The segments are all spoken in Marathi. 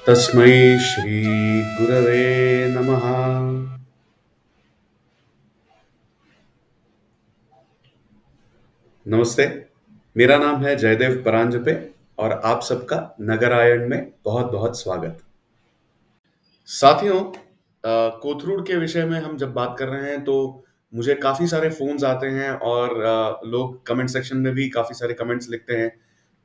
तस्मै श्री गुरवे नमः। नमस्ते, मेरा नाम है जयदेव परांजपे और आप सबका नगरायण में बहुत बहुत स्वागत। साथियों, कोथरूड के विषय में हम जब बात कर रहे हैं तो मुझे काफी सारे फोन्स आते हैं और लोग कमेंट सेक्शन में भी काफी सारे कमेंट्स लिखते हैं।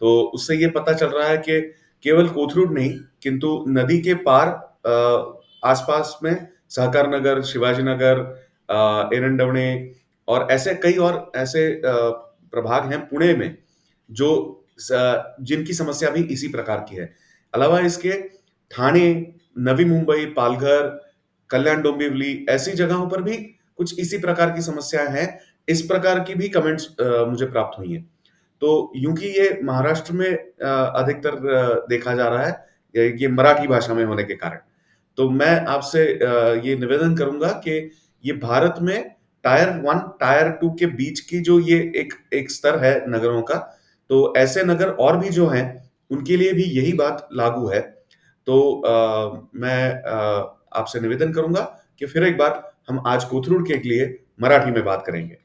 तो उससे ये पता चल रहा है कि केवल कोथरूड नहीं किंतु नदी के पार आसपास में सहकार नगर, शिवाजी नगर, एरंडवणे और ऐसे प्रभाग हैं पुणे में जो जिनकी समस्या भी इसी प्रकार की है। अलावा इसके ठाणे, नवी मुंबई, पालघर, कल्याण डोंबिवली ऐसी जगहों पर भी कुछ इसी प्रकार की समस्याएं हैं। इस प्रकार की भी कमेंट्स मुझे प्राप्त हुई हैं। तो यूं कि ये महाराष्ट्र में अधिकतर देखा जा रहा है, ये मराठी भाषा में होने के कारण। तो मैं आपसे ये निवेदन करूंगा कि ये भारत में टायर 1 टायर 2 के बीच की जो ये एक स्तर है नगरों का, तो ऐसे नगर और भी जो हैं उनके लिए भी यही बात लागू है। तो मैं आपसे निवेदन करूंगा की फिर एक बार हम आज कोथरूड के लिए मराठी में बात करेंगे।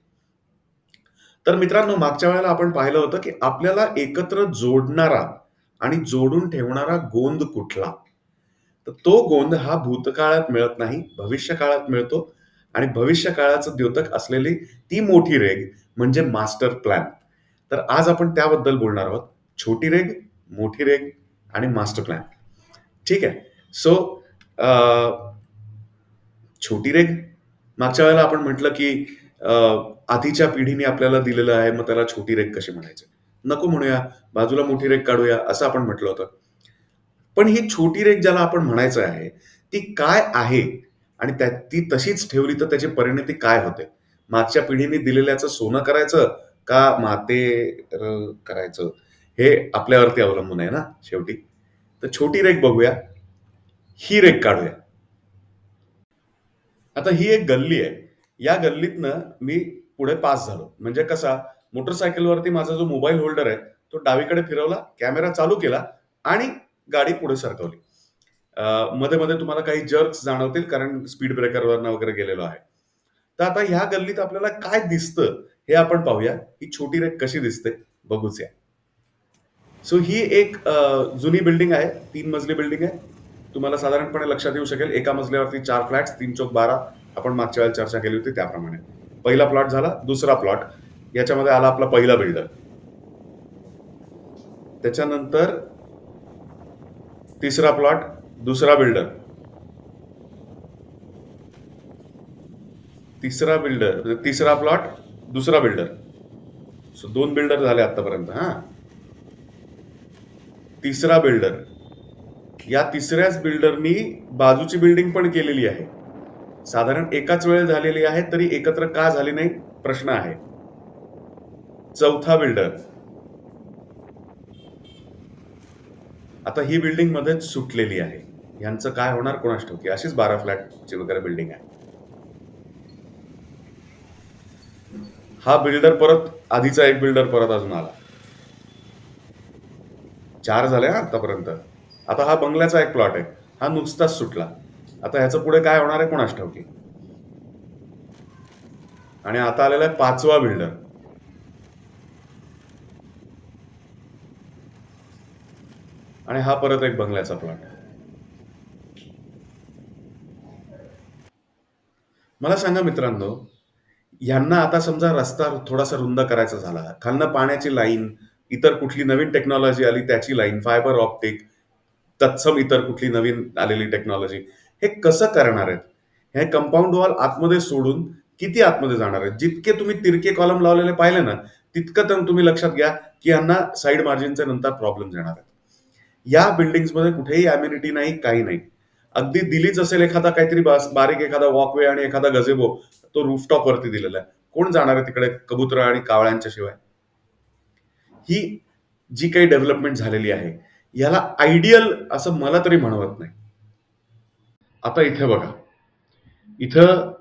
तर मित्रांनो, मागच्या वेळेला आपण पाहिलं होतं की आपल्याला एकत्र जोडणारा आणि जोडून ठेवणारा गोंद कुठला, तर तो गोंद हा भूतकाळात मिळत नाही, भविष्य काळात मिळतो आणि भविष्य काळाचं द्योतक असलेली ती मोठी रेघ म्हणजे मास्टर प्लॅन। तर आज आपण त्याबद्दल बोलणार आहोत। छोटी रेघ, मोठी रेघ आणि मास्टर प्लॅन। ठीक आहे। सो छोटी रेघ, मागच्या वेळेला आपण म्हटलं की आधीच्या पिढीने आपल्याला दिलेलं आहे, मग त्याला छोटी रेघ कशी म्हणायचं? नको म्हणूया, बाजूला मोठी रेघ काढूया असं आपण म्हटलं होतं। पण ही छोटी रेघ ज्याला आपण म्हणायचं आहे ती काय आहे आणि ती तशीच ठेवली तर त्याची परिणती काय होते? मागच्या पिढीने दिलेल्याचं सोनं करायचं का करायचं, हे आपल्यावरती अवलंबून आहे ना शेवटी। तर छोटी रेघ बघूया, ही रेघ काढूया। आता ही एक गल्ली आहे। या गल्लीतनं मी पुढे पास झालो, म्हणजे कसा, मोटरसायकलवरती माझा जो मोबाईल होल्डर आहे तो डावीकडे फिरवला, कॅमेरा चालू केला आणि गाडी पुढे सरकवली। मध्ये मध्ये तुम्हाला काही जर्क्स जाणवतील कारण स्पीड ब्रेकरवरनं वगैरे गेलेलो आहे। तर आता ह्या गल्लीत आपल्याला काय दिसतं हे आपण पाहूया। ही छोटी रेघ कशी दिसते बघूच या। सो ही एक जुनी बिल्डिंग आहे, 3 मजली बिल्डिंग आहे। तुम्हाला साधारणपणे लक्षात येऊ शकेल, एका मजल्यावरती 4 फ्लॅट्स, 3 चौक 12, आपण मागच्या वेळेला चर्चा केली होती त्याप्रमाणे। पहिला प्लॉट झाला, दुसरा प्लॉट, याच्यामध्ये आला आपला पहिला बिल्डर, त्याच्यानंतर तिसरा प्लॉट, दुसरा बिल्डर, तिसरा प्लॉट, दुसरा बिल्डर। सो 2 बिल्डर झाले आतापर्यंत। तिसरा बिल्डर, या तिसऱ्याच बिल्डरनी बाजूची बिल्डिंग पण केलेली आहे। साधारण एकाच वेळ झालेली आहे, तरी एकत्र का झाली नाही प्रश्न आहे। चौथा बिल्डर, आता ही बिल्डिंग मध्येच सुटलेली आहे, यांचं काय होणार कोणास ठाऊक। अशीच 12 फ्लॅटची वगैरे बिल्डिंग आहे। हा बिल्डर परत, आधीचा एक बिल्डर परत अजून आला। 4 झाले आतापर्यंत। आता हा बंगल्याचा एक प्लॉट आहे, हा नुकताच सुटला। आता ह्याचं पुढे काय होणार आहे कोणास ठाऊक। आणि आता आलेला आहे 5वा बिल्डर। आणि हा परत एक बंगल्याचा प्लॉट। मला सांगा मित्रांनो, यांना आता समजा रस्ता थोडासा रुंद करायचा झाला, खालनं पाण्याची लाईन, इतर कुठली नवीन टेक्नॉलॉजी आली त्याची लाईन, फायबर ऑप्टिक, तत्सम इतर कुठली नवीन आलेली टेक्नॉलॉजी, हे कसं करणार आहेत? हे कंपाऊंड वॉल आतमध्ये सोडून किती आतमध्ये जाणार आहेत? जितके तुम्ही तिरके कॉलम लावलेले पाहिले ना, तितकं तर तुम्ही लक्षात घ्या की यांना साईड मार्जिनच्या नंतर प्रॉब्लेम येणार आहेत। या बिल्डिंग्स मध्ये कुठेही अम्युनिटी नाही, काही नाही। अगदी दिलीच असेल एखादा काहीतरी बारीक एखादा वॉकवे आणि एखादा गझेबो, तो रूफटॉप वरती दिलेला आहे। कोण जाणार आहे तिकडे कबुतर आणि कावळ्यांच्या शिवाय? ही जी काही डेव्हलपमेंट झालेली आहे याला आयडियल असं मला तरी म्हणवत नाही। आता इथे बघा, इथं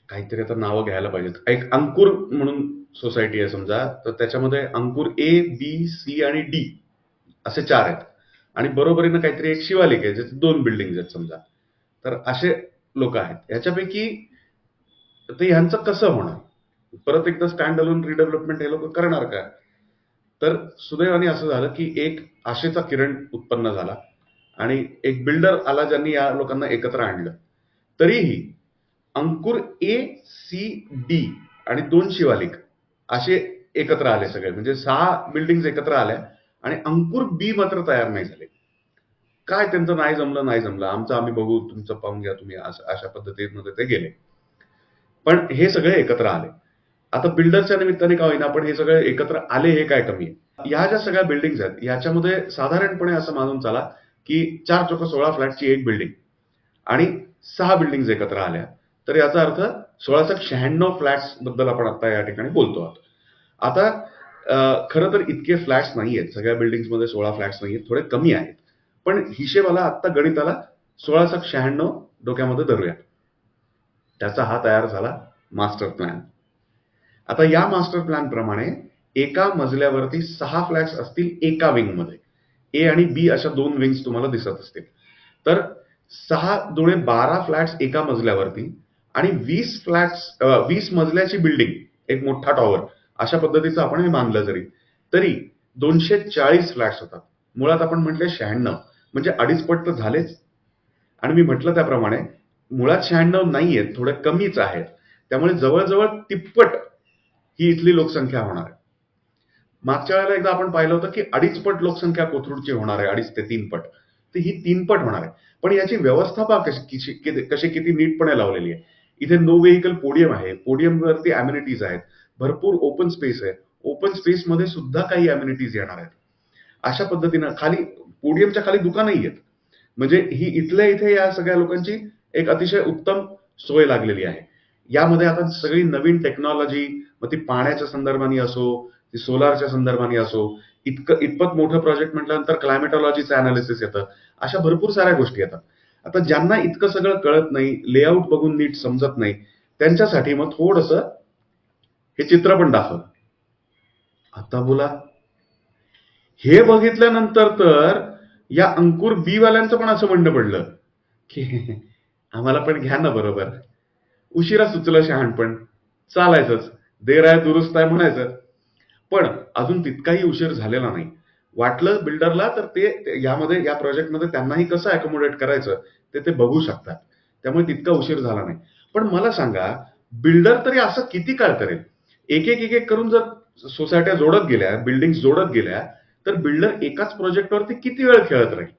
काहीतरी आता नावं घ्यायला पाहिजेत। एक अंकुर म्हणून सोसायटी आहे समजा, तर त्याच्यामध्ये अंकुर A, B, C आणि D असे 4 आहेत। आणि बरोबरीनं काहीतरी एक शिवालिक आहे, ज्याचे 2 बिल्डिंग आहेत समजा. तर असे लोक आहेत. याच्यापैकी ते ह्यांचं कसं होणार? परत एकदा स्टँड अलोन रिडेव्हलपमेंट हे लोक करणार का? तर सुदैवाने असं झालं की एक आशेचा किरण उत्पन्न झाला आणि एक बिल्डर आला ज्यांनी या लोकांना एकत्र आणलं. तरीही अंकुर ए, सी, डी आणि 2 शिवालिक असे एकत्र आले सगळे, म्हणजे 6 बिल्डिंग एकत्र आल्या आणि अंकुर बी मात्र तयार नाही झाले. काय त्यांचं नाही जमलं, आमचं आम्ही बघू, तुमचं पाहून घ्या तुम्ही, अशा पद्धतीमध्ये ते गेले. पण हे सगळे एकत्र आले. आता बिल्डरच्या निमित्ताने का होईना, पण हे सगळे एकत्र आले हे काय कमी आहे? या ज्या सगळ्या बिल्डिंग्स आहेत याच्यामध्ये साधारणपणे असं मानून चला की 4 चौक 16 फ्लॅटची एक बिल्डिंग आणि 6 बिल्डिंग एकत्र आल्या, तर याचा अर्थ 1696 फ्लॅट्स बद्दल आपण आता या ठिकाणी बोलतो आहोत. आता खरं तर इतके फ्लॅट्स नाहीयेत, सगळ्या बिल्डिंग्स मध्ये 16 फ्लॅट्स नाहीयेत, थोडे कमी आहेत. पण हिशेबाला आता गणिताला 1696 डोक्यामध्ये धरूया. त्याचा हा तयार झाला मास्टर प्लॅन. आता या मास्टर प्लॅन प्रमाणे एका मजल्यावरती 6 फ्लॅट्स असतील एका विंग मध्ये. ए आणि बी अशा 2 विंग्स तुम्हाला दिसत असतील. तर 6 दुणे 12 फ्लॅट्स एका मजल्यावरती आणि 20 मजल्याची बिल्डिंग, एक मोठा टॉवर, अशा पद्धतीचं आपण हे मानलं तरी 240 फ्लॅट्स होतात. मुळात आपण म्हटले 96, म्हणजे 2.5 पट तर झालेच. आणि मी म्हटलं त्याप्रमाणे मुळात 96 नाहीयेत, थोडे कमीच आहेत. त्यामुळे जवळजवळ तिप्पट ही इथली लोकसंख्या होणार आहे. मागच्या वेळेला एकदा आपण पाहिलं होतं की 2.5 पट लोकसंख्या कोथरूडची होणार आहे, 2.5 ते 3 पट. तर ही 3 पट होणार आहे. पण याची व्यवस्था कशी किती नीटपणे लावलेली आहे. इथे नो व्हेकल पोडियम आहे, पोडियमवरती अम्युनिटीज आहेत, भरपूर ओपन स्पेस आहे, ओपन स्पेस मध्ये सुद्धा काही अम्युनिटीज येणार आहेत. अशा पद्धतीनं खाली पोडियमच्या खाली दुकानही आहेत. म्हणजे ही इथल्या इथे या सगळ्या लोकांची एक अतिशय उत्तम सोय लागलेली आहे. यामध्ये आता सगळी नवीन टेक्नॉलॉजी, मग ती पाण्याच्या संदर्भाने असो, ती सोलारच्या संदर्भाने असो, इतपत मोठं प्रोजेक्ट म्हटल्यानंतर क्लायमेटॉलॉजीचं अनालिसिस येतं, अशा भरपूर साऱ्या गोष्टी येतात. आता ज्यांना इतकं सगळं कळत नाही, लेआउट बघून नीट समजत नाही, त्यांच्यासाठी मग थोडंसं हे चित्र पण दाखवलं. आता बोला, हे बघितल्यानंतर तर या अंकुर बी वाल्यांचं पण असं म्हणणं पडलं की आम्हाला पण घ्या ना बरोबर. उशिरा सुचलं शहाणपण, चालायचंच, देर आहे दुरुस्त आहे म्हणायचं. पण अजून तितकाही उशीर झालेला नाही. वाटलं बिल्डरला तर ते यामध्ये, या प्रोजेक्टमध्ये त्यांनाही कसं अकोमोडेट करायचं ते बघू शकतात. त्यामुळे तितका उशीर झाला नाही. पण मला सांगा, बिल्डर तरी असं किती काळ करेल? एक एक करून जर सोसायट्या जोडत गेल्या, बिल्डिंग जोडत गेल्या, तर बिल्डर एकाच प्रोजेक्टवरती किती वेळ खेळत राहील?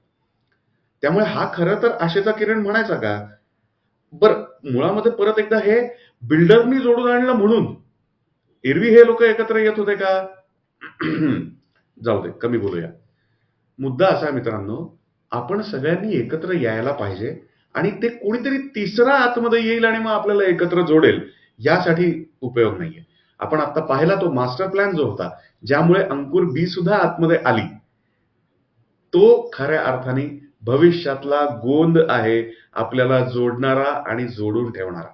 त्यामुळे हा खरं तर आशेचा किरण म्हणायचा का? बरं, मुळामध्ये परत एकदा हे बिल्डरनी जोडून आणलं म्हणून एरवी हे लोक एकत्र येत होते का? जाऊ दे, कमी बोलूया. मुद्दा असा आहे मित्रांनो, आपण सगळ्यांनी एकत्र यायला पाहिजे आणि ते कोणीतरी तिसरा आतमध्ये येईल आणि मग आपल्याला एकत्र जोडेल, यासाठी उपयोग नाहीये. आपण आता पाहिला तो मास्टर प्लॅन जो होता, ज्यामुळे अंकुर बी सुद्धा आतमध्ये आली, तो खऱ्या अर्थाने भविष्यातला गोंद आहे, आपल्याला जोडणारा आणि जोडून ठेवणारा.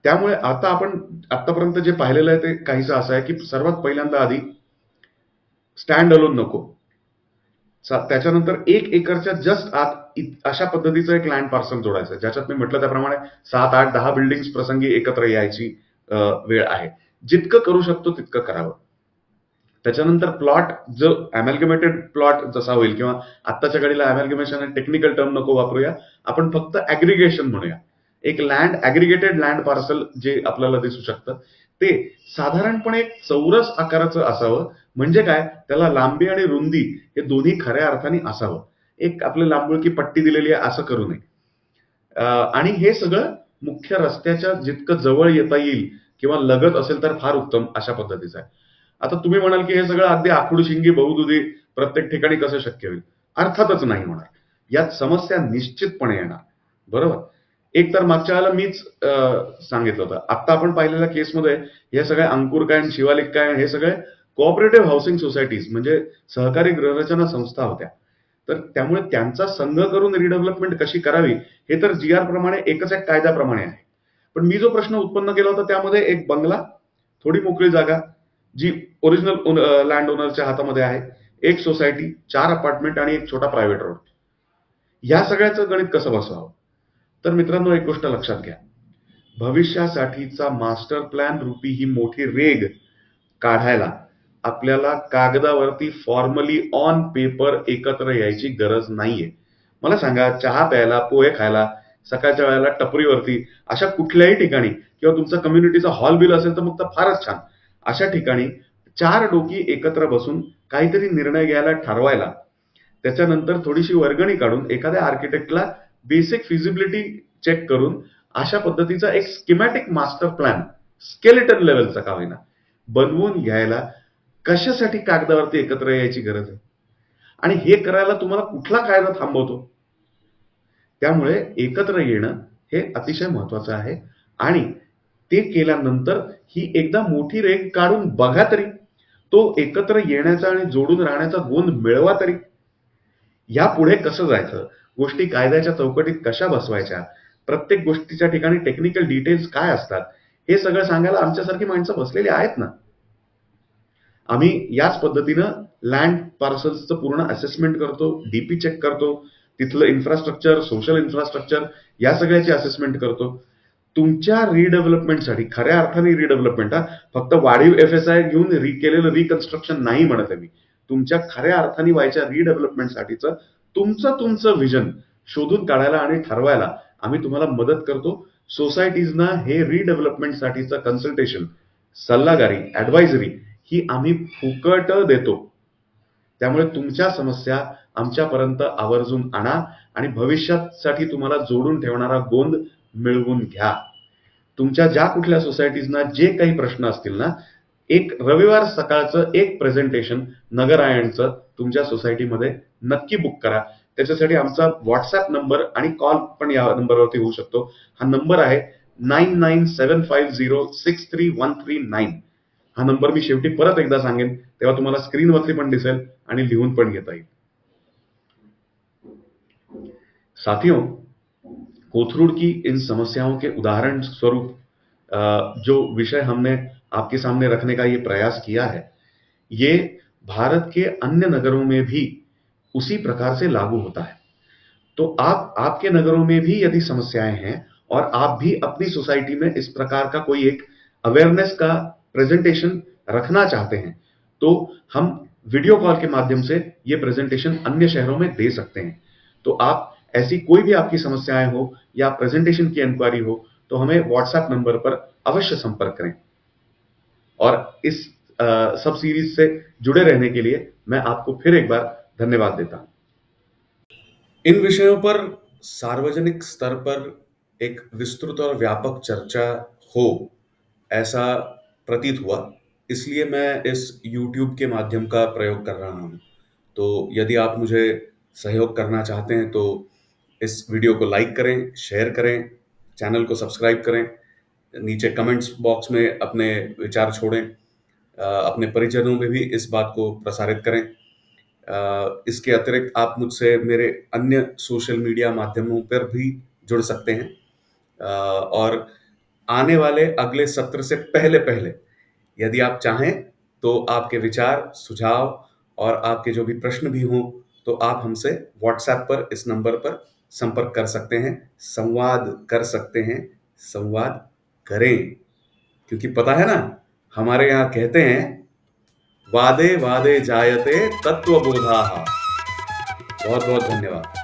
त्यामुळे आता आपण आतापर्यंत जे पाहिलेलं आहे ते काहीसं असं आहे की सर्वात पहिल्यांदा आधी स्टँड अलोन नको, त्याच्यानंतर 1 एकरच्या जस्ट आत अशा पद्धतीचं एक लँड पार्सल जोडायचं, ज्याच्यात मी म्हटलं त्याप्रमाणे 7, 8, 10 बिल्डिंग प्रसंगी एकत्र यायची वेळ आहे. जितकं करू शकतो तितकं करावं. त्याच्यानंतर प्लॉट जो अमॅल्गमेटेड प्लॉट जसा होईल, किंवा आत्ताच्या घडीला अमॅल्गमेशन आणि टेक्निकल टर्म नको वापरूया, आपण फक्त ऍग्रिगेशन म्हणूया. एक ऍग्रिगेटेड लँड पार्सल जे आपल्याला दिसू शकतं, ते साधारणपणे एक चौरस आकाराचं असावं. म्हणजे काय, त्याला लांबी आणि रुंदी हे दोन्ही खऱ्या अर्थाने असावं. एक आपली लांबुळकी पट्टी दिलेली आहे असं करू नये. आणि हे सगळं मुख्य रस्त्याच्या जितकं जवळ येता येईल किंवा लगत असेल तर फार उत्तम, अशा पद्धतीचं आहे. आता तुम्ही म्हणाल की हे सगळं अगदी आखूडशिंगी बहुदुधी प्रत्येक ठिकाणी कसं शक्य होईल? अर्थातच नाही होणार. यात समस्या निश्चितपणे येणार. बरोबर. एक तर मागच्या वेळेला मीच सांगितलं होतं, आता आपण पाहिलेल्या केसमध्ये हे सगळे अंकुर काय, शिवालिक काय, हे सगळे कोऑपरेटिव्ह हाऊसिंग सोसायटीज, म्हणजे सहकारी गृहरचना संस्था होत्या. तर त्यामुळे त्यांचा संघ करून रिडेव्हलपमेंट कशी करावी हे तर GR प्रमाणे एकच एक कायद्याप्रमाणे आहे. पण मी जो प्रश्न उत्पन्न केला होता त्यामध्ये एक बंगला, थोडी मोकळी जागा जी ओरिजिनल लँड ओनरच्या हातामध्ये आहे, एक सोसायटी, 4 अपार्टमेंट आणि एक छोटा प्रायव्हेट रोड. या सगळ्याचं गणित कसं बसवावं? तर मित्रांनो, एक गोष्ट लक्षात घ्या. भविष्यासाठीचा मास्टर प्लॅन रूपी ही मोठी रेघ काढायला आपल्याला कागदावरती फॉर्मली ऑन पेपर एकत्र यायची गरज नाहीये. मला सांगा, चहा प्यायला, पोहे खायला, सकाळच्या वेळेला टपरीवरती, अशा कुठल्याही ठिकाणी किंवा तुमचा कम्युनिटीचा हॉल बिल असेल तर मग तर फारच छान. अशा ठिकाणी 4 डोकी एकत्र बसून काहीतरी निर्णय घ्यायला ठरवायला, त्याच्यानंतर थोडीशी वर्गणी काढून एखाद्या आर्किटेक्टला बेसिक फिजिबिलिटी चेक करून अशा पद्धतीचा एक स्कीमॅटिक मास्टर प्लॅन, स्केलेटन लेवलचा का होईना, बनवून घ्यायला कशासाठी कागदावरती एकत्र यायची गरज आहे? आणि हे करायला तुम्हाला कुठला कायदा थांबवतो? त्यामुळे एकत्र येणं हे अतिशय महत्वाचं आहे. आणि ते केल्यानंतर ही एकदा मोठी रेघ काढून बघा तरी. तो एकत्र येण्याचा आणि जोडून राहण्याचा गुण मिळवा तरी. यापुढे कसं जायचं, गोष्टी कायद्याच्या चौकटीत कशा बसवायच्या, प्रत्येक गोष्टीच्या ठिकाणी टेक्निकल डिटेल्स काय असतात, हे सगळं सांगायला आमच्यासारखी माणसं बसलेली आहेत ना. आम्ही याच पद्धतीनं लँड पार्सल्सचं पूर्ण असेसमेंट करतो, डीपी चेक करतो, तिथलं इन्फ्रास्ट्रक्चर, सोशल इन्फ्रास्ट्रक्चर या सगळ्याची असेसमेंट करतो. तुमच्या रिडेव्हलपमेंटसाठी, खऱ्या अर्थाने रिडेव्हलपमेंट, फक्त वाढीव एफएसआय घेऊन केलेलं रिकन्स्ट्रक्शन नाही म्हणत आहे मी. तुमच्या खऱ्या अर्थाने व्हायच्या रिडेव्हलपमेंटसाठीचं तुमचं व्हिजन शोधून काढायला आणि ठरवायला आम्ही तुम्हाला मदत करतो. सोसायटीजना हे रिडेव्हलपमेंटसाठीचं कन्सल्टेशन, सल्लागारी, ऍडवायझरी ही आम्ही फुकट देतो. त्यामुळे तुमच्या समस्या आमच्यापर्यंत आवर्जून आणा आणि भविष्यासाठी तुम्हाला जोडून ठेवणारा गोंद मिळवून घ्या. तुमच्या ज्या कुठल्या सोसायटीजना जे काही प्रश्न असतील ना, एक रविवार सकाळचं एक प्रेझेंटेशन नगरायणचं तुमच्या सोसायटीमध्ये नक्की बुक करा. त्याच्यासाठी आमचा व्हॉट्सअप नंबर आणि कॉल पण या नंबरवरती होऊ शकतो. हा नंबर आहे 9975063139. हा नंबर मी शेवटी परत एकदा सांगेन, तेव्हा तुम्हाला स्क्रीनवरती पण दिसेल आणि लिहून पण घेता येईल. साथियों, कोथरूड की इन समस्याओं के उदाहरण स्वरूप जो विषय हमने आपके सामने रखने का ये प्रयास किया है, ये भारत के अन्य नगरों में भी उसी प्रकार से लागू होता है. तो आपके नगरों में भी यदि समस्याएं हैं और आप भी अपनी सोसाइटी में इस प्रकार का कोई एक अवेयरनेस का प्रेजेंटेशन रखना चाहते हैं, तो हम वीडियो कॉल के माध्यम से ये प्रेजेंटेशन अन्य शहरों में दे सकते हैं. तो आप ऐसी कोई भी आपकी समस्याएं हो या प्रेजेंटेशन की इंक्वायरी हो तो हमें व्हाट्सएप नंबर पर अवश्य संपर्क करें. और इस सब सीरीज से जुड़े रहने के लिए मैं आपको फिर एक बार धन्यवाद देता हूं. इन विषयों पर सार्वजनिक स्तर पर एक विस्तृत और व्यापक चर्चा हो, ऐसा प्रतीत हुआ, इसलिए मैं इस YouTube के माध्यम का प्रयोग कर रहा हूं. तो यदि आप मुझे सहयोग करना चाहते हैं तो इस वीडियो को लाइक करें, शेयर करें, चैनल को सब्सक्राइब करें, नीचे कमेंट्स बॉक्स में अपने विचार छोड़ें, अपने परिजनों में भी इस बात को प्रसारित करें. इसके अतिरिक्त आप मुझसे मेरे अन्य सोशल मीडिया माध्यमों पर भी जुड़ सकते हैं. और आने वाले अगले सत्र से पहले यदि आप चाहें तो आपके विचार, सुझाव और आपके जो भी प्रश्न भी हों तो आप हमसे व्हाट्सएप पर इस नंबर पर संपर्क कर सकते हैं, संवाद कर सकते हैं, संवाद करें. क्योंकि पता है ना, हमारे यहाँ कहते हैं वादे वादे जायते तत्वबोधाः. बहुत बहुत धन्यवाद.